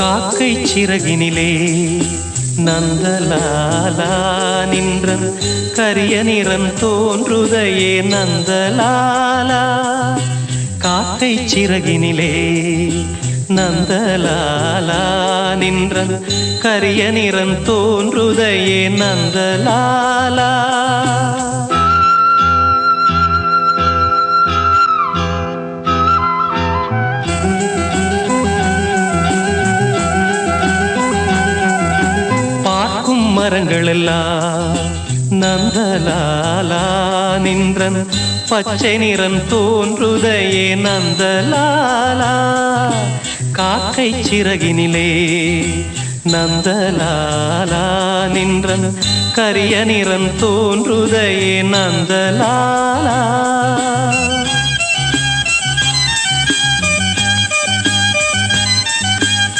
காக்கை சிறகினிலே நந்தலாலா நின்றன் கரிய நிறம் தோன்றுதையே நந்தலாலா. காக்கை சிறகினிலே நந்தலாலா நின்றன் கரிய நிறம் தோன்றுதையே நந்தலாலா. பார்க்கும் மரங்களெல்லாம் நந்தலாலா நின்றன் பச்சை நிறம் தோன்றுதையே நந்தலாலா. காக்கை சிறகினிலே நந்தலாலா நின்றன் கரிய நிறம் தோன்றுதையே நந்தலாலா.